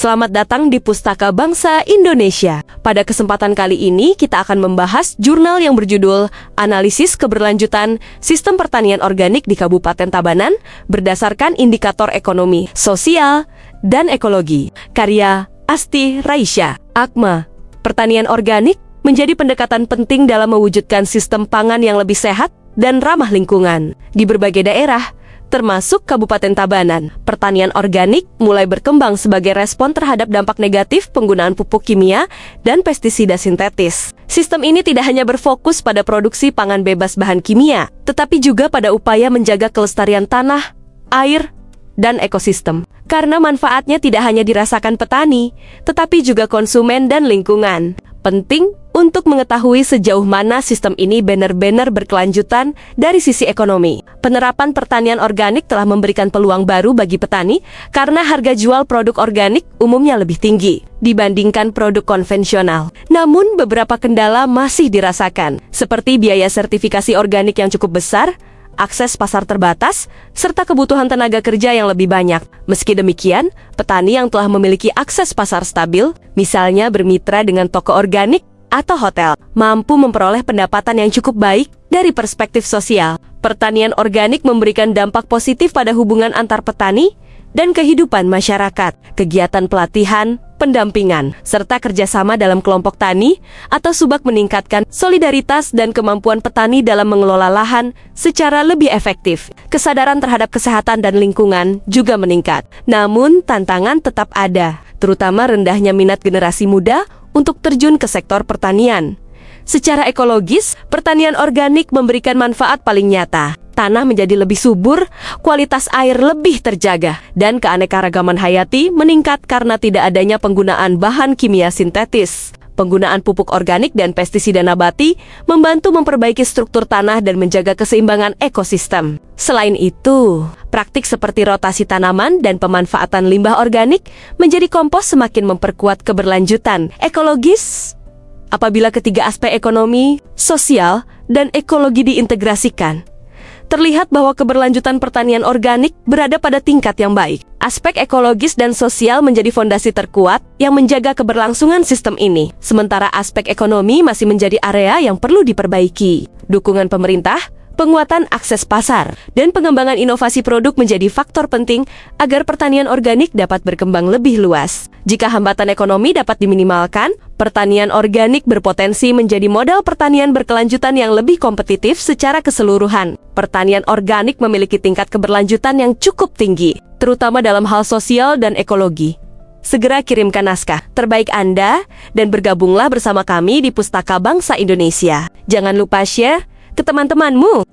Selamat datang di Pustaka Bangsa Indonesia. Pada kesempatan kali ini kita akan membahas jurnal yang berjudul Analisis Keberlanjutan Sistem Pertanian Organik di Kabupaten Tabanan berdasarkan indikator ekonomi, sosial, dan ekologi. Karya Asti Raisya. AKMA. Pertanian organik menjadi pendekatan penting dalam mewujudkan sistem pangan yang lebih sehat dan ramah lingkungan. Di berbagai daerah, termasuk Kabupaten Tabanan, pertanian organik mulai berkembang sebagai respon terhadap dampak negatif penggunaan pupuk kimia dan pestisida sintetis. Sistem ini tidak hanya berfokus pada produksi pangan bebas bahan kimia, tetapi juga pada upaya menjaga kelestarian tanah, air, dan ekosistem. Karena manfaatnya tidak hanya dirasakan petani, tetapi juga konsumen dan lingkungan. Penting untuk mengetahui sejauh mana sistem ini benar-benar berkelanjutan dari sisi ekonomi. Penerapan pertanian organik telah memberikan peluang baru bagi petani karena harga jual produk organik umumnya lebih tinggi dibandingkan produk konvensional. Namun beberapa kendala masih dirasakan, seperti biaya sertifikasi organik yang cukup besar, akses pasar terbatas, serta kebutuhan tenaga kerja yang lebih banyak. Meski demikian, petani yang telah memiliki akses pasar stabil, misalnya bermitra dengan toko organik atau hotel, mampu memperoleh pendapatan yang cukup baik dari perspektif sosial. Pertanian organik memberikan dampak positif pada hubungan antar petani dan kehidupan masyarakat. Kegiatan pelatihan, pendampingan, serta kerjasama dalam kelompok tani atau subak meningkatkan solidaritas dan kemampuan petani dalam mengelola lahan secara lebih efektif. Kesadaran terhadap kesehatan dan lingkungan juga meningkat. Namun, tantangan tetap ada, terutama rendahnya minat generasi muda untuk terjun ke sektor pertanian. Secara ekologis, pertanian organik memberikan manfaat paling nyata. Tanah menjadi lebih subur, kualitas air lebih terjaga, dan keanekaragaman hayati meningkat karena tidak adanya penggunaan bahan kimia sintetis. Penggunaan pupuk organik dan pestisida nabati membantu memperbaiki struktur tanah dan menjaga keseimbangan ekosistem. Selain itu, praktik seperti rotasi tanaman dan pemanfaatan limbah organik menjadi kompos semakin memperkuat keberlanjutan ekologis. Apabila ketiga aspek ekonomi, sosial, dan ekologi diintegrasikan, terlihat bahwa keberlanjutan pertanian organik berada pada tingkat yang baik. Aspek ekologis dan sosial menjadi fondasi terkuat yang menjaga keberlangsungan sistem ini. Sementara aspek ekonomi masih menjadi area yang perlu diperbaiki. Dukungan pemerintah, penguatan akses pasar, dan pengembangan inovasi produk menjadi faktor penting agar pertanian organik dapat berkembang lebih luas. Jika hambatan ekonomi dapat diminimalkan, pertanian organik berpotensi menjadi modal pertanian berkelanjutan yang lebih kompetitif secara keseluruhan. Pertanian organik memiliki tingkat keberlanjutan yang cukup tinggi, terutama dalam hal sosial dan ekologi. Segera kirimkan naskah terbaik Anda dan bergabunglah bersama kami di Pustaka Bangsa Indonesia. Jangan lupa share ke teman-temanmu.